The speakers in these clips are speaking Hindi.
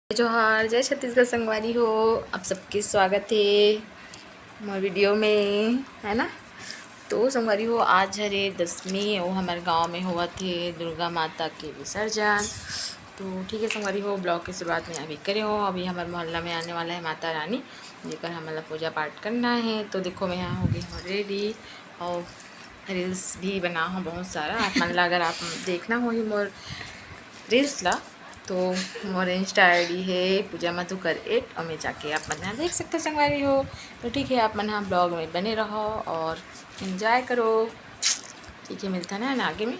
जोहार, जय छत्तीसगढ़ संगवारी हो। आप सबके स्वागत है मोर वीडियो में, है ना। तो संगवारी हो, आज हरे 10वीं और हमारे गांव में हुआ थे दुर्गा माता के विसर्जन। तो ठीक है संगवारी हो, ब्लॉग की शुरुआत में अभी करे हो। अभी हमारे मोहल्ला में आने वाला है माता रानी, जेकर हमारा पूजा पाठ करना है। तो देखो मैं यहाँ हो गई हूँ रेडी और रील्स भी बना हूँ बहुत सारा। आप मन ला अगर आप देखना हो ही मोर रील्स ला तो मोर इंस्टा आई.डी है पूजा मधुकर 8 और मैं जाके आप मन यहाँ देख सकते संगवारी हो। तो ठीक है, आप मन यहाँ ब्लॉग में बने रहो और एंजॉय करो। ठीक है, मिलता है ना आगे में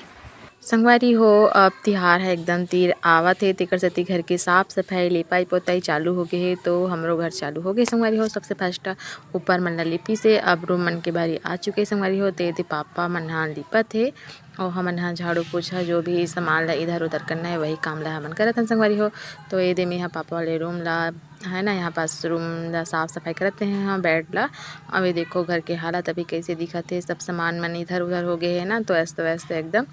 संगवारी हो। अब तिहार है एकदम तीर आवत है, तेकर सेती घर के साफ सफाई लिपाई पोताई चालू हो गए है। तो हमरो घर चालू हो गए संगवारी हो। सबसे फर्स्ट ऊपर मन ला लिपी से अब रूम मन के बारी आ चुके संगवारी हो। ते पापा मन हा लिपत है और हमन यहाँ झाड़ू पोछा जो भी सामान ला इधर उधर करना है वही काम ला हमन करत हन संगवारी हो। तो ये दे में यहाँ पापा वाले रूम ला है ना, यहाँ पास रूम ला साफ सफाई करते हैं यहाँ बेड ला। अब ये देखो घर के हालत अभी कैसे दिखत है, सब सामान मन इधर उधर हो गए है ना। तो ऐसे वैसे एकदम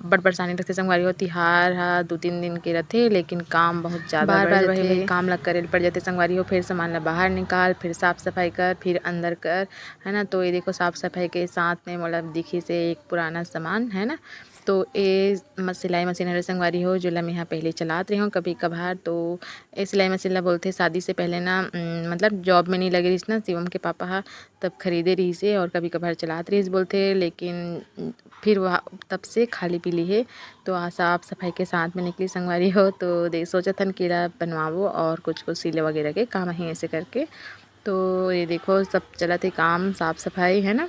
बड़ परेशानी रखते संगवारी हो। तिहार हा 2-3 दिन के रहते लेकिन काम बहुत ज़्यादा बार बार वही काम ला करे पड़ जाते संगवारी हो। फिर सामान ला बाहर निकाल, फिर साफ सफाई कर, फिर अंदर कर, है ना। तो ये देखो साफ सफाई के साथ में मतलब दिखी से एक पुराना सामान है ना। तो ये सिलाई मशीन है संगवारी हो, जो ला मैं यहाँ पहले चलात रही हूँ कभी कभार। तो ये सिलाई मशीन ला बोलते शादी से पहले ना मतलब जॉब में नहीं लगे रही ना शिवम के पापा हा, तब खरीदे रही से और कभी कभार चलात रही बोलते। लेकिन फिर वह तब से खाली पीली है। तो आज साफ सफाई के साथ में निकली संगवारी हो। तो देख सोचा था कीड़ा बनवाओ और कुछ सिले वगैरह के काम है ऐसे करके। तो ये देखो सब चला थे काम साफ सफाई है ना।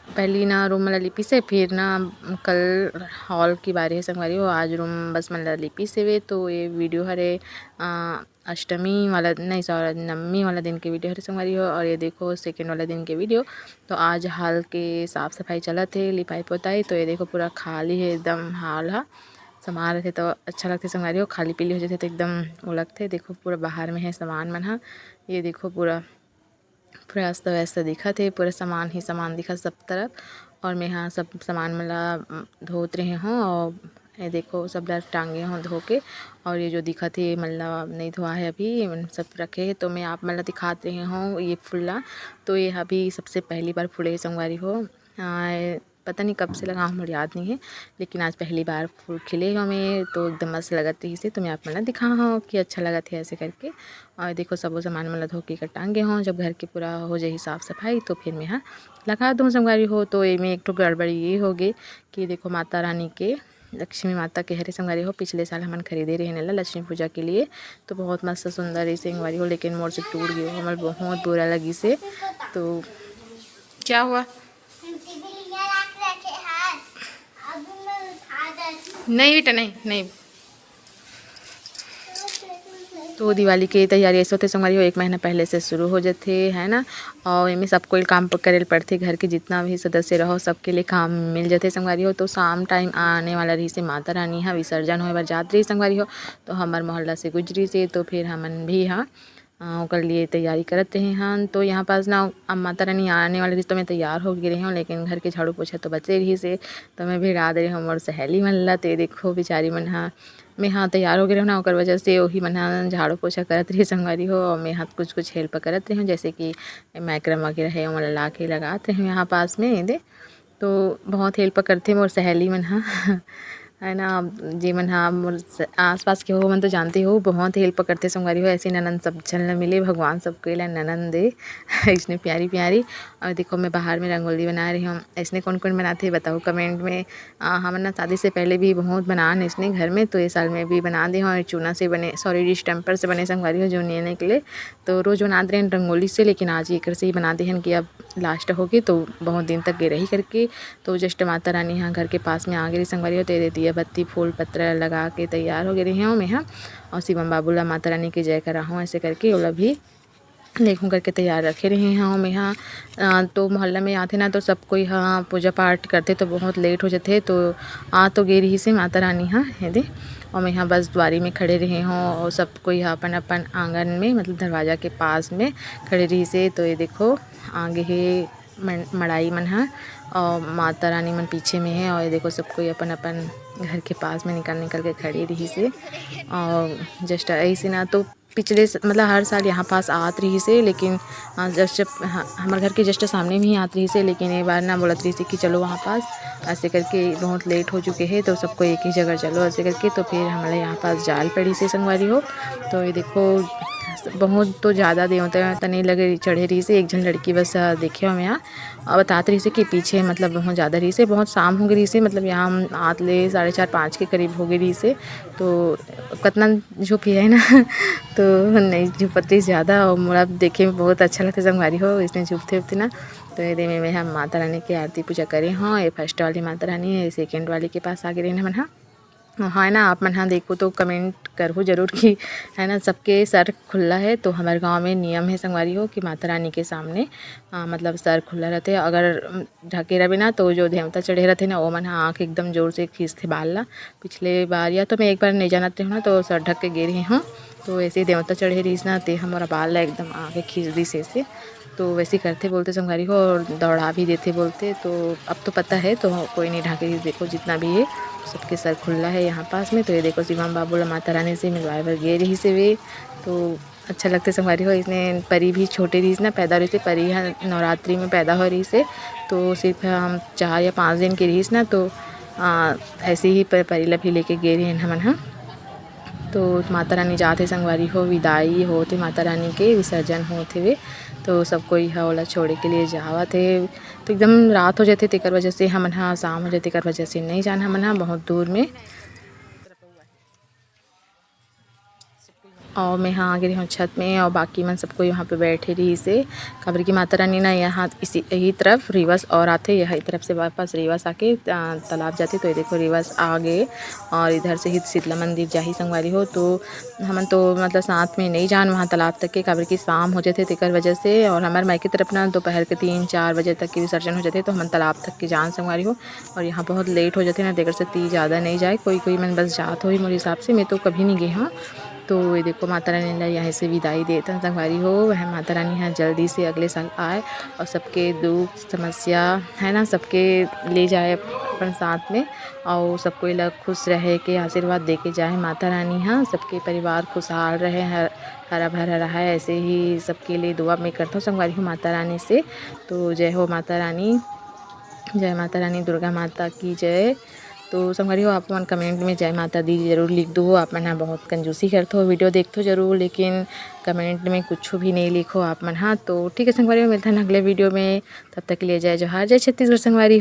पहली ना रूम वाला लिपी से, फिर ना कल हॉल की बारी है संगवारी हो। आज रूम बस मतलब लिपी से वे। तो ये वीडियो हरे अष्टमी वाला नहीं सॉरी नवमी वाला दिन के वीडियो हरे संगवारी हो। और ये देखो सेकेंड वाला दिन के वीडियो। तो आज हाल के साफ सफाई चला थे लिपाई पोताई। तो ये देखो पूरा खाली है एकदम हाल हा। सामान रहते तो अच्छा लगते संगवारी हो, खाली पीली हो जाते तो एकदम वो लगते। देखो पूरा बाहर में है सामान मन हा। ये देखो पूरा अस्त व्यस्त दिखत है, पूरा सामान ही सामान दिखा सब तरफ। और मैं यहाँ सब सामान मतलब धोत रहे हूँ और ये देखो सब डर टांगे हूँ धो के। और ये जो दिखत है मतलब नहीं धोआ है अभी, सब रखे है। तो मैं आप मतलब दिखाते रही हूँ ये फूला। तो ये अभी सबसे पहली बार फूले संगवारी हो। पता नहीं कब से लगा मुझे याद नहीं है, लेकिन आज पहली बार फूल खिले हमें। तो एकदम मस्त लगत रही से। तो मैं आप मतलब दिखा हूँ कि अच्छा लगा था ऐसे करके। और देखो सब सामान मतलब धो के टांगे हों, जब घर के पूरा हो जाए साफ़ सफाई तो फिर मैं यहाँ लगा दूँ संगवारी हो। तो ये में एक तो गड़बड़ी ये हो गई कि देखो माता रानी के लक्ष्मी माता के हरे संगवारी हो पिछले साल हमन खरीदे रहे नला लक्ष्मी पूजा के लिए। तो बहुत मस्त सुंदर ये संगवारी हो, लेकिन मोर से टूट गई हमारे बहुत बुरा लगी से। तो क्या हुआ नहीं बेटा नहीं नहीं। तो दिवाली की तैयारी ऐसे होते संगवारी हो, 1 महीना पहले से शुरू हो जाते है ना। और इनमें सब कोई काम करे पड़ते, घर के जितना भी सदस्य रहो सबके लिए काम मिल जाते संगवारी हो। तो शाम टाइम आने वाला रही से माता रानी हाँ विसर्जन होए बार जात रही संगवारी हो। तो हमार मोहल्ला से गुजरी से तो फिर हमन भी हाँ ओकर लिए तैयारी करते हैं हाँ। तो यहाँ पास ना अब माता रानी आने वाले रही तो मैं तैयार हो गई रही हूँ, लेकिन घर के झाड़ू पोछा तो बचे रही से। तो मैं भिड़ा दे रही हूँ मोर सहेली मन ला। तो देखो बेचारी मन हाँ मैं हाँ तैयार हो गई रहूँ ना, ओकर वजह से वही मन हाँ झाड़ू पोछा करत रही संगवारी हो। और मैं हाँ कुछ हेल्प करत रही हूँ, जैसे कि मैक्रम वगैरह है वो ला के लगात रही हूँ यहाँ पास में दे। तो बहुत हेल्प करते मोर सहेली मन हाँ है ना। जी मन हाँ मोर आस पास के हो मन तो जानते हो बहुत हेल्प करते संगवारी हो। ऐसी ननंद सब झन मिले, भगवान सबके लिए ननंद दे इसने प्यारी प्यारी। और देखो मैं बाहर में रंगोली बना रही हूँ। ऐसने कौन कौन बनाते हैं बताओ कमेंट में। हम ना शादी से पहले भी बहुत बनान इसने घर में, तो ये साल में भी बना दे और चूना से बने सॉरी डिस्टेम्पर से बने संगवारी हो जो नहीं निकले। तो रोज़ बना दे रंगोली से, लेकिन आज एक से ही बना दे कि अब लास्ट होगी तो बहुत दिन तक गे रही करके। तो जस्ट माता रानी यहाँ घर के पास में आ गई संगवारी हो। दे दिया बत्ती फूल पत्र लगा के तैयार हो गई हूँ मैं यहाँ। और शिवम बाबू ला माता रानी की जय करा हूँ ऐसे करके ओला भी देखूँ करके तैयार रखे रहे हैं मैं यहाँ। तो मोहल्ला में आते ना तो सब कोई हाँ पूजा पाठ करते तो बहुत लेट हो जाते। तो आ तो गई रही से माता रानी हाँ है दे। और मैं यहाँ बस द्वारी में खड़े रहे हूँ और सब कोई अपन अपन आंगन में मतलब दरवाज़ा के पास में खड़े रही से। तो ये देखो आगे है मड़ाई मन है और माता रानी मन पीछे में है। और ये देखो सब कोई अपन अपन घर के पास में निकल के खड़ी रही से। और जस्ट ऐसे ना तो पिछले मतलब हर साल यहाँ पास आत रही से, लेकिन जस्ट हमारे घर के जस्ट सामने में ही आत रही से, लेकिन एक बार ना बोलत रही से कि चलो वहाँ पास ऐसे करके बहुत लेट हो चुके हैं तो सबको एक ही जगह चलो ऐसे करके। तो फिर हमारे यहाँ पास जाल पड़ी से संगवारी हो। तो ये देखो बहुत तो ज़्यादा देवता तने लगे चढ़े रही से। एक जन लड़की बस देखे हम यहाँ और बताते रही से कि पीछे मतलब बहुत ज़्यादा रही से, बहुत शाम हो गई रही से, मतलब यहाँ आत ले 4:30-5 के करीब हो गई रही से। तो कितना झुपी है ना तो नहीं झुपती ज़्यादा, और मोरा देखे में बहुत अच्छा लगता संगवारी हो इसने झुपते उठते ना। तो ये दे में हम माता रानी की आरती पूजा करें। हाँ, ये फर्स्ट वाली माता रानी है, सेकेंड वाली के पास आगे रहना मन। हाँ ना, आप मन हाँ देखो तो कमेंट करो जरूर कि है ना सबके सर खुला है। तो हमारे गांव में नियम है संगवारी हो कि माता रानी के सामने मतलब सर खुला रहते। अगर ढके रहे ना तो जो देवता चढ़े रहते ना वो मन आँख एकदम जोर से खींचते बाल ला। पिछले बार या तो मैं एक बार नहीं जानते हूँ ना तो सर ढक के गिर रही हूँ, तो ऐसे देवता चढ़े रही ना ते हमारा बाल ला एकदम आँखें खींच दी से। तो वैसे करते बोलते संगवारी हो और दौड़ा भी देते बोलते। तो अब तो पता है तो कोई नहीं ढाके, देखो जितना भी है सबके सर खुला है यहाँ पास में। तो ये देखो शिवम बाबू माता रानी से मिलवाए बर गे रही से वे। तो अच्छा लगते संगवारी हो। इसने परी भी छोटे रही ना पैदा रही से, परी यहाँ नवरात्रि में पैदा हो रही से। तो सिर्फ हम 4 या 5 दिन की रही ना, तो ऐसे ही परी ला भी लेके गे रही हमन। हाँ, तो माता रानी जाते संगवारी हो, विदाई होते माता रानी के विसर्जन होते हुए। तो सब कोई ओला छोड़े के लिए जावत है। तो एकदम रात हो जाते तेकर वजह से हमन हाँ शाम हो जाते तेकर वजह से नहीं जाना हमन हाँ बहुत दूर में। और मैं यहाँ आ गई हूँ छत में, और बाकी मन सबको यहाँ पे बैठे रही से। खबर की माता रानी ना यहाँ इसी यही तरफ रिवर्स और आते, यही तरफ से वापस रिवर्स आके तालाब जाते। तो ये देखो रिवर्स आ गए, और इधर से ही शीतला मंदिर जाही संगवारी हो। तो हमन तो मतलब साथ में नहीं जान वहाँ तालाब तक के, खबर की शाम हो जाते तेकर वजह से। और हमारे मायके तरफ ना दोपहर के 3-4 बजे तक के विसर्जन हो जाते, तो हम तालाब तक के जान संगवारी हो। और यहाँ बहुत लेट हो जाते ना तेकर से ती ज़्यादा नहीं जाए, कोई मन बस जात हो ही मेरे हिसाब से, मैं तो कभी नहीं गई हाँ। तो ये देखो माता रानी ला यहाँ से विदाई देता संगवारी हो। वह माता रानी यहाँ जल्दी से अगले साल आए और सबके दुख समस्या है ना सबके ले जाए अपन साथ में, और सबको लग खुश रहे के आशीर्वाद दे के जाए माता रानी। हाँ, सबके परिवार खुशहाल रहे, हरा भरा रहा है, ऐसे ही सबके लिए दुआ मैं करता हूँ संगवारी हो माता रानी से। तो जय हो माता रानी, जय माता रानी, दुर्गा माता की जय। तो संगवारी हो आप मन कमेंट में जय माता दी जरूर लिख दो। आप मन हाँ बहुत कंजूसी करते हो, वीडियो देखते हो जरूर लेकिन कमेंट में कुछ भी नहीं लिखो आप मन। हाँ, तो ठीक है संगवारी हो, मिलता है अगले वीडियो में, तब तक के लिए जय जोहार, जय छत्तीसगढ़ संगवारी हो।